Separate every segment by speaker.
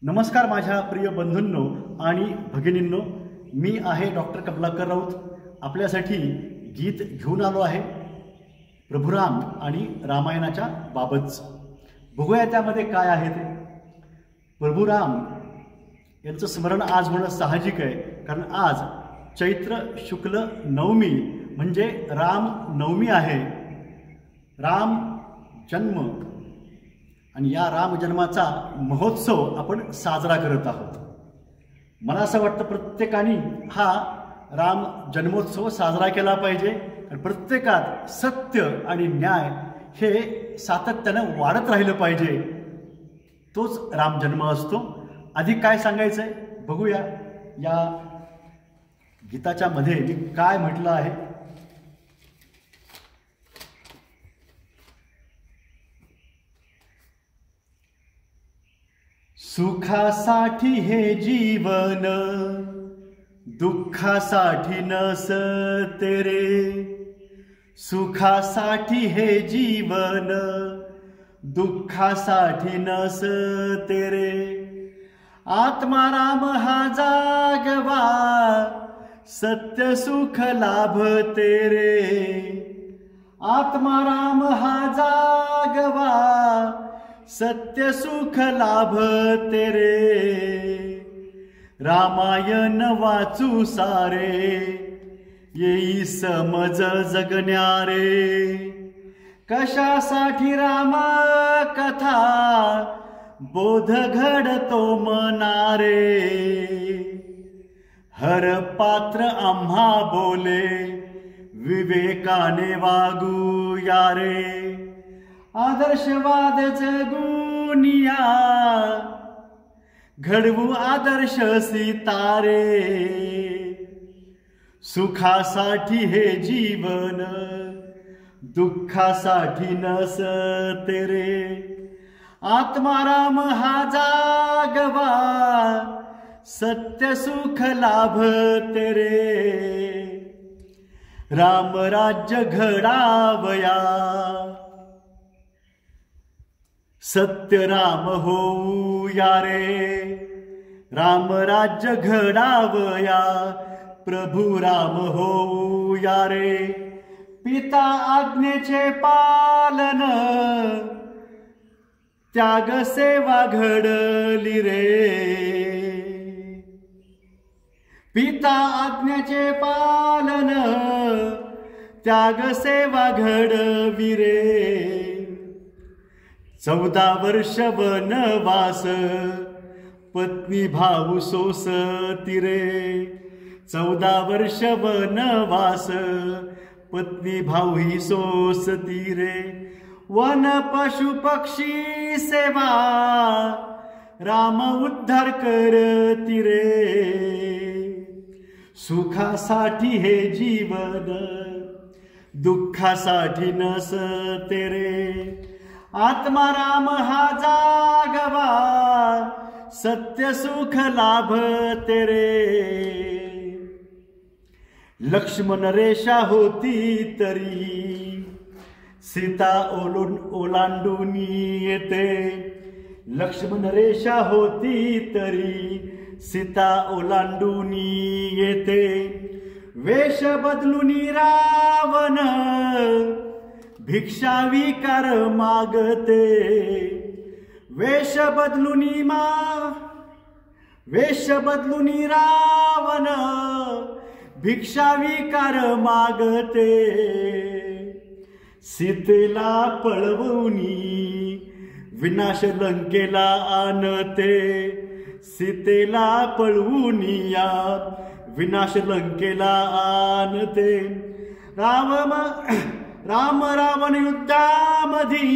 Speaker 1: नमस्कार माझ्या प्रिय बंधूंनो आणि भगिनींनो, मी आहे डॉक्टर कमलाकर राऊत. आपल्यासाठी गीत घेऊन आलो आहे प्रभुराम आणि रामायणाच्या बाबतच. बघूया त्यामध्ये काय आहे ते. प्रभुराम यांचं स्मरण आज होणं साहजिक आहे, कारण आज चैत्र शुक्ल नवमी म्हणजे राम नवमी आहे. राम जन्म आणि या राम जन्माचा महोत्सव आपण साजरा करत आहोत. मला असं वाटतं प्रत्येकाने हा राम जन्मोत्सव साजरा केला पाहिजे. आणि प्रत्येकात सत्य आणि न्याय हे सातत्यानं वाढत राहिलं पाहिजे. तोच राम जन्म असतो. अधिक काय सांगायचंय बघूया. या गीताच्या मध्ये मी काय म्हटलं आहे. सुखासाठी हे जीवन, दुःखासाठी नसते रे. सुखासाठी हे जीवन, दुःखासाठी नसते रे. आत्माराम हा जागवा, सत्य सुख लाभते रे. आत्माराम हा जागवा, सत्य सुख लाभते रे. रामायण वाचू सारे, येई समज जगण्यारे. कशासाठी राम कथा, बोध घडतो मनारे. हर पात्र आम्हा बोले, विवेकाने वागू यारे. आदर्शवाद जगुनिया, घडवू आदर्श सितारे. सुखासाठी हे जीवन, दुःखासाठी नसते रे. आत्माराम हा जागवा, सत्य सुख लाभते रे. राम राज्य घडावया, सत्य राम होऊया रे. राम राज्य घडावया, प्रभु राम होऊया रे. पिता आज्ञेचे पालन, त्याग सेवा घडली रे. पिता आज्ञेचे पालन, त्याग सेवा घडवी रे. 14 वर्ष वनवास, पत्नी भाऊ सोसती रे. 14 वर्ष वनवास, पत्नी भाऊ ही सोसती रे. वन पशु पक्षी सेवा, राम उद्धार करती रे. सुखासाठी हे जीवन, दुःखासाठी नसते रे. आत्माराम हा जागवा, सत्य सुख लाभते रे. लक्ष्मण रेषा होती तरी, सीता ओलांडून येते. लक्ष्मण रेषा होती तरी, सीता ओलांडून येते. वेश बदलून रावण, भिक्षा विकार मागते. वेश बदलून रावण, भिक्षा विकार मागते. सीतेला पळवूनी, विनाश लंकेला आणते. सीतेला पळवूनी या, विनाश लंकेला आणते. राम रावण युद्धामधी,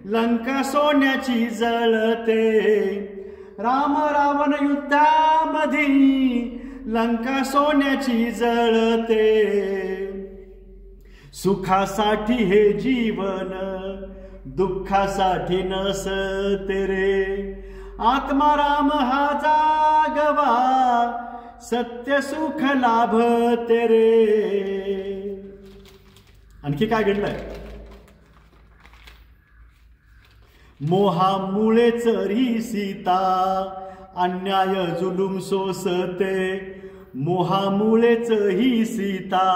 Speaker 1: लंका सोन्याची जळते. राम रावण युद्धामधी, लंका सोन्याची जळते. सुखासाठी हे जीवन, दुःखासाठी नसते रे. आत्माराम हा जागवा, सत्य सुख लाभते रे. आणखी काय घडलंय. मोहामुळेच ही सीता अन्याय जुलूम सोसते, मोहामुळेच ही सीता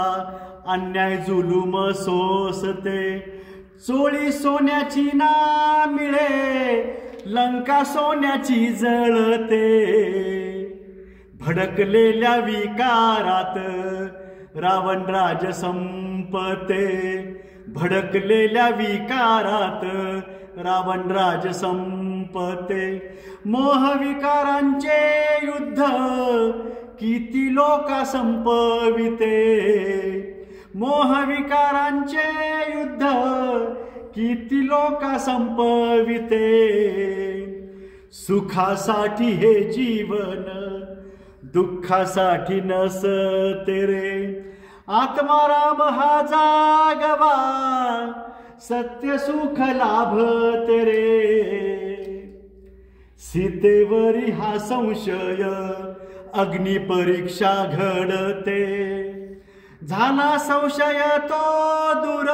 Speaker 1: अन्याय जुलूम सोसते. चोळी सोन्याची ना मिळे, लंका सोन्याची जळते. भडकलेल्या विकारात रावण राज संपते, भडकलेल्या विकारात रावण राज संपते. मोहविकारांचे युद्ध किती लोका संपविते, मोहविकारांचे युद्ध किती लोका संपविते. सुखासाठी हे जीवन दुःखासाठी नसते रे. आत्माराम हा जागवा सत्य सुख लाभते रे. सीतेवरी हा संशय अग्निपरीक्षा घडते. झाला संशय तो दूर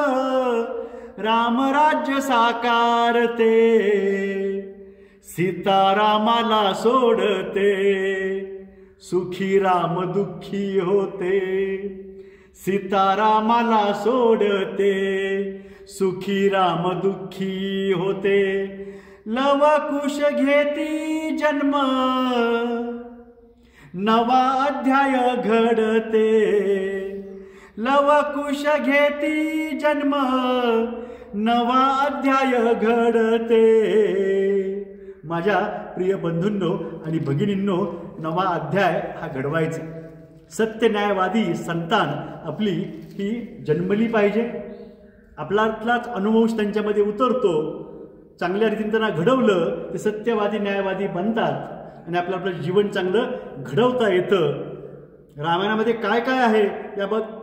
Speaker 1: रामराज्य साकारते. सीतारामाला सोडते सुखी राम दुःखी होते. सीतारामाला सोडते सुखी राम दुःखी होते. लवकुश घेती जन्म नवा अध्याय घडते. लवकुश घेती जन्म नवा अध्याय घडते. माझ्या प्रिय बंधूंनो आणि भगिनींनो, नवा अध्याय हा घडवायचा. सत्य न्यायवादी संतान आपली ही जन्मली पाहिजे. आपल्यातलाच अनुभव त्यांच्यामध्ये उतरतो. चांगल्या रीतीने त्यांना घडवलं ते सत्यवादी न्यायवादी बनतात आणि आपलं जीवन चांगलं घडवता येतं. रामायणामध्ये काय काय आहे याबाबत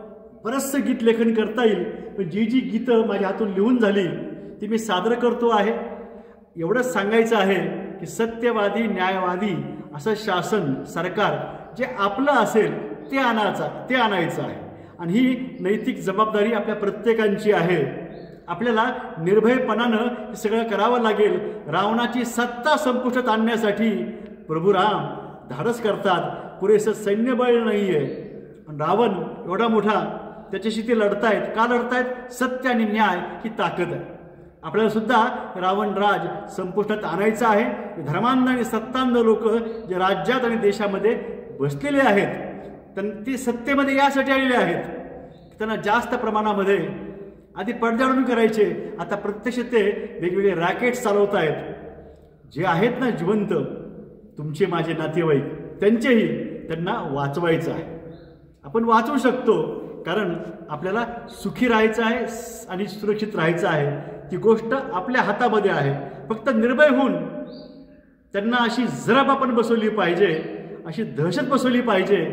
Speaker 1: बरंचसं गीत लेखन करता येईल, पण जी जी गीतं माझ्या हातून लिहून झाली ती मी सादर करतो आहे. एवढंच सांगायचं आहे की सत्यवादी न्यायवादी असं शासन सरकार जे आपलं असेल ते आणायचं आहे. आणि ही नैतिक जबाबदारी आपल्या प्रत्येकाची आहे. आपल्याला निर्भयपणानं हे सगळं करावं लागेल. रावणाची सत्ता संपुष्टात आणण्यासाठी प्रभू राम धाडस करतात. पुरेसं सैन्यबळ नाही आहे, पण रावण एवढा मोठा, त्याच्याशी ते लढतायत. का लढतायत? सत्य आणि न्याय ही ताकद आहे. आपल्याला सुद्धा रावण राज संपुष्टात आणायचं आहे. धर्मांध आणि सत्तांध लोक जे राज्यात आणि देशामध्ये बसलेले आहेत ते सत्तेमध्ये यासाठी आलेले आहेत की त्यांना जास्त प्रमाणामध्ये आधी पडद्यावरून करायचे, आता प्रत्यक्ष ते वेगवेगळे रॅकेट्स चालवत आहेत. जे आहेत ना जिवंत तुमचे माझे नातेवाईक, त्यांना वाचवायचं आहे. आपण वाचवू शकतो, कारण आपल्याला सुखी राहायचं आहे आणि सुरक्षित राहायचं आहे. ती गोष्ट आपल्या हातामध्ये आहे. फक्त निर्भय होऊन त्यांना अशी जरब आपण बसवली पाहिजे, अशी दहशत बसवली पाहिजे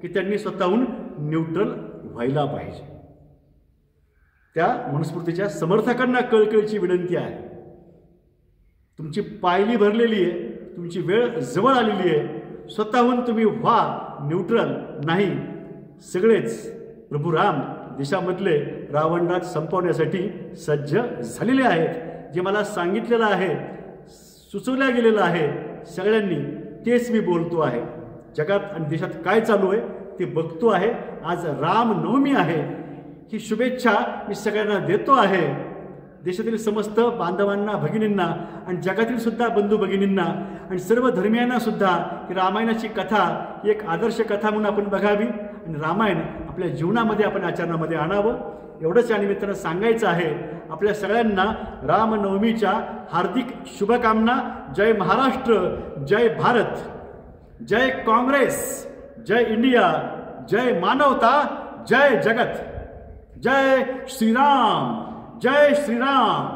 Speaker 1: की त्यांनी स्वतःहून न्यूट्रल व्हायला पाहिजे. त्या मनुस्मृतीच्या समर्थकांना कळकळीची विनंती आहे. तुमची पायली भरलेली आहे, तुमची वेळ जवळ आलेली आहे. स्वतःहून तुम्ही व्हा न्यूट्रल. नाही, सगळेच प्रभू राम देशामधले रावणराज संपवण्यासाठी सज्ज झालेले आहेत. जे मला सांगितलेलं आहे, सुचवल्या गेलेलं आहे, सगळ्यांनी तेच मी बोलतो आहे. जगात आणि देशात काय चालू आहे ते बघतो आहे. आज रामनवमी आहे. ही शुभेच्छा मी सगळ्यांना देतो आहे. देशातील समस्त बांधवांना, भगिनींना आणि जगातील सुद्धा बंधू भगिनींना आणि सर्व धर्मियांना सुद्धा ही रामायणाची कथा एक आदर्श कथा म्हणून आपण बघावी आणि रामायण आपल्या जीवनामध्ये आपण आचरणामध्ये आणावं. एवढंच या निमित्तानं सांगायचं आहे. आपल्या सगळ्यांना रामनवमीच्या हार्दिक शुभकामना. जय महाराष्ट्र, जय भारत, जय काँग्रेस, जय इंडिया, जय मानवता, जय जगत, जय श्रीराम, जय श्रीराम.